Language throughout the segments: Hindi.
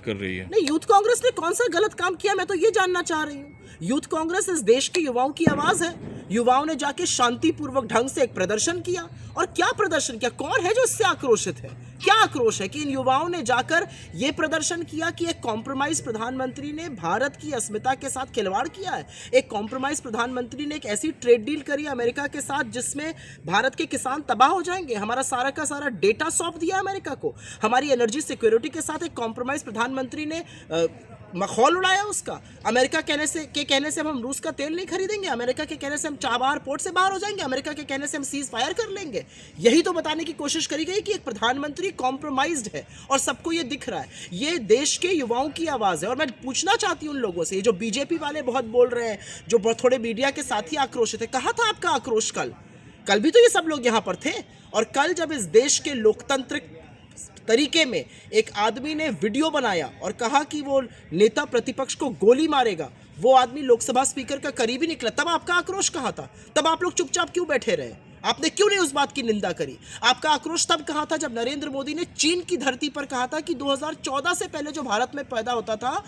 कर रही है। नहीं, यूथ कांग्रेस ने कौन सा गलत काम किया, मैं तो ये जानना चाह रही हूँ। यूथ कांग्रेस इस देश के युवाओं की आवाज है। युवाओं ने जाके शांतिपूर्वक ढंग से एक प्रदर्शन किया। और क्या प्रदर्शन किया, कौन है जो इससे आक्रोशित है? क्या आक्रोश है कि इन युवाओं ने जाकर ये प्रदर्शन किया कि एक कॉम्प्रोमाइज प्रधानमंत्री ने भारत की अस्मिता के साथ खिलवाड़ किया है। एक कॉम्प्रोमाइज प्रधानमंत्री ने एक ऐसी ट्रेड डील करी अमेरिका के साथ जिसमें भारत के किसान तबाह हो जाएंगे। हमारा सारा का सारा डेटा सौंप दिया अमेरिका को। हमारी एनर्जी सिक्योरिटी के साथ एक कॉम्प्रोमाइज प्रधानमंत्री ने मखौल उड़ाया उसका। अमेरिका कहने से हम रूस का तेल नहीं खरीदेंगे, अमेरिका के कहने से हम चाबहार पोर्ट से बाहर हो जाएंगे, अमेरिका के कहने से हम सीज फायर कर लेंगे। यही तो बताने की कोशिश करी गई कि एक प्रधानमंत्री कॉम्प्रोमाइज्ड है और सबको ये दिख रहा है। ये देश के युवाओं की आवाज़ है। और मैं पूछना चाहती हूँ उन लोगों से, ये जो बीजेपी वाले बहुत बोल रहे हैं, जो बहुत थोड़े मीडिया के साथ ही आक्रोशित है, कहाँ था आपका आक्रोश कल भी तो ये सब लोग यहाँ पर थे। और कल जब इस देश के लोकतांत्रिक तरीके में एक आदमी ने वीडियो बनाया और कहा कि वो नेता प्रतिपक्ष को गोली मारेगा, वो आदमी लोकसभा स्पीकर का करीबी निकला, तब आपका आक्रोश कहाँ था? तब आप लोग चुपचाप क्यों बैठे रहे? आपने क्यों नहीं उस बात की निंदा करी? आपका आक्रोश तब कहाँ था जब नरेंद्र मोदी ने चीन की धरती पर कहा था कि 2014 से पहले जो भारत में पैदा होता था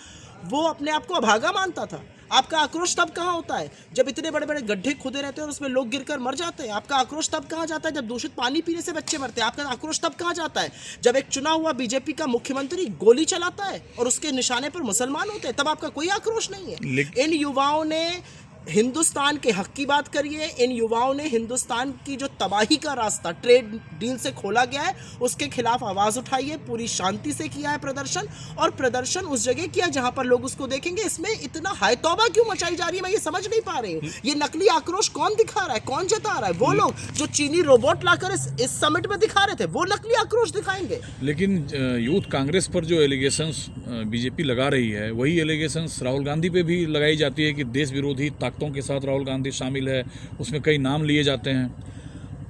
वो अपने आप को अभागा मानता था। आपका आक्रोश तब कहाँ होता है जब इतने बड़े बड़े गड्ढे खुदे रहते हैं और उसमें लोग गिरकर मर जाते हैं? आपका आक्रोश तब कहाँ जाता है जब दूषित पानी पीने से बच्चे मरते हैं? आपका आक्रोश तब कहाँ जाता है जब एक चुना हुआ बीजेपी का मुख्यमंत्री गोली चलाता है और उसके निशाने पर मुसलमान होते हैं? तब आपका कोई आक्रोश नहीं है। इन युवाओं ने हिंदुस्तान के हक की बात करिए। इन युवाओं ने हिंदुस्तान की जो तबाही का रास्ता ट्रेड डील से खोला गया है उसके खिलाफ आवाज़ उठाई है। पूरी शांति से किया है प्रदर्शन, और प्रदर्शन उस जगह किया जहां पर लोग उसको देखेंगे। इसमें इतना हाय तौबा क्यों मचाई जा रही है, मैं ये समझ नहीं पा रही हूँ। ये नकली आक्रोश कौन दिखा रहा है, कौन जता रहा है? वो लोग जो चीनी रोबोट लाकर इस समिट में दिखा रहे थे, वो नकली आक्रोश दिखाएंगे। लेकिन यूथ कांग्रेस पर जो एलिगेशंस बीजेपी लगा रही है, वही एलिगेशंस राहुल गांधी पे भी लगाई जाती है कि देश विरोधी ताकतों के साथ राहुल गांधी शामिल है। उसमें कई नाम लिए जाते हैं।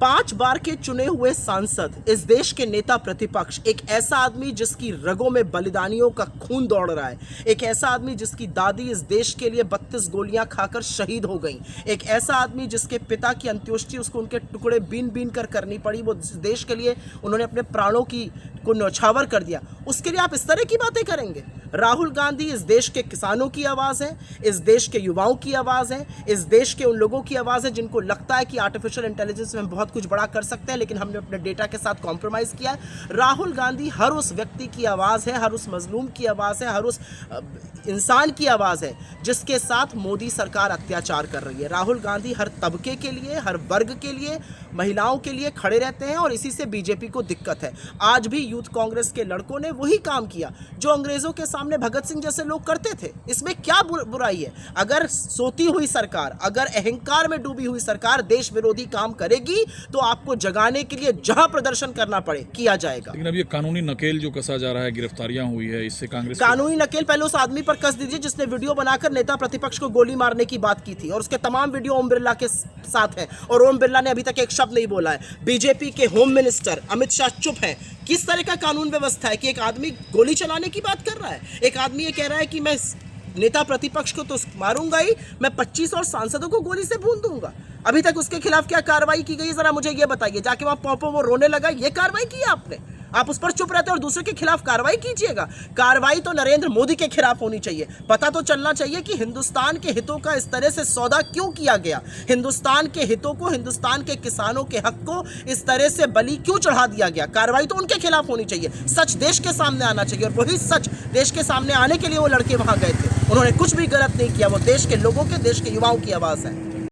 5 बार के चुने हुए सांसद, इस देश के नेता प्रतिपक्ष, एक ऐसा आदमी जिसकी रगों में बलिदानियों का खून दौड़ रहा है, एक ऐसा आदमी जिसकी दादी इस देश के लिए 32 गोलियां खाकर शहीद हो गई, एक ऐसा आदमी जिसके पिता की अंत्योष्टि उसको उनके टुकड़े बीन बीन कर करनी पड़ी, वो देश के लिए उन्होंने अपने प्राणों को न्यौछावर कर दिया, उसके लिए आप इस तरह की बातें करेंगे? राहुल गांधी इस देश के किसानों की आवाज़ है, इस देश के युवाओं की आवाज़ है, इस देश के उन लोगों की आवाज़ है जिनको लगता है कि आर्टिफिशियल इंटेलिजेंस में बहुत कुछ बड़ा कर सकते हैं, लेकिन हमने अपने डेटा के साथ कॉम्प्रोमाइज़ किया है। राहुल गांधी हर उस व्यक्ति की आवाज़ है, हर उस मजलूम की आवाज़ है, हर उस इंसान की आवाज़ है जिसके साथ मोदी सरकार अत्याचार कर रही है। राहुल गांधी हर तबके के लिए, हर वर्ग के लिए, महिलाओं के लिए खड़े रहते हैं और इसी से बीजेपी को दिक्कत है। आज भी यूथ कांग्रेस के लड़कों ने वही काम किया जो अंग्रेजों के सामने भगत सिंह जैसे लोग करते थे। इसमें क्या बुराई है? अगर सोती हुई सरकार, अगर अहंकार में डूबी हुई सरकार देश विरोधी काम करेगी तो आपको जगाने के लिए जहां प्रदर्शन करना पड़े किया जाएगा। लेकिन अब ये कानूनी नकेल जो कसा जा रहा है, गिरफ्तारियां हुई है, इससे कांग्रेस कानूनी नकेल पहले उस आदमी पर कस दीजिए जिसने वीडियो बनाकर नेता प्रतिपक्ष को गोली मारने की बात की थी, और उसके तमाम वीडियो ओम बिरला के साथ है और ओम बिरला ने अभी तक एक शब्द नहीं बोला है। बीजेपी के होम मिनिस्टर अमित शाह चुप है। किस तरह का कानून व्यवस्था है कि एक आदमी गोली चलाने की बात कर रहा है? एक आदमी ये कह रहा है कि मैं नेता प्रतिपक्ष को तो मारूंगा ही, मैं 25 और सांसदों को गोली से भून दूंगा। अभी तक उसके खिलाफ क्या कार्रवाई की गई, जरा मुझे ये बताइए। जाके वहां पॉपो वो रोने लगा, ये कार्रवाई की आपने? आप उस पर चुप रहते और दूसरे के खिलाफ कार्रवाई कीजिएगा। कार्रवाई तो नरेंद्र मोदी के खिलाफ होनी चाहिए। पता तो चलना चाहिए कि हिंदुस्तान के हितों का इस तरह से सौदा क्यों किया गया, हिंदुस्तान के हितों को, हिंदुस्तान के किसानों के हक को इस तरह से बलि क्यों चढ़ा दिया गया। कार्रवाई तो उनके खिलाफ होनी चाहिए। सच देश के सामने आना चाहिए, और वही सच देश के सामने आने के लिए वो लड़के वहां गए थे। उन्होंने कुछ भी गलत नहीं किया। वो देश के लोगों के, देश के युवाओं की आवाज़ है।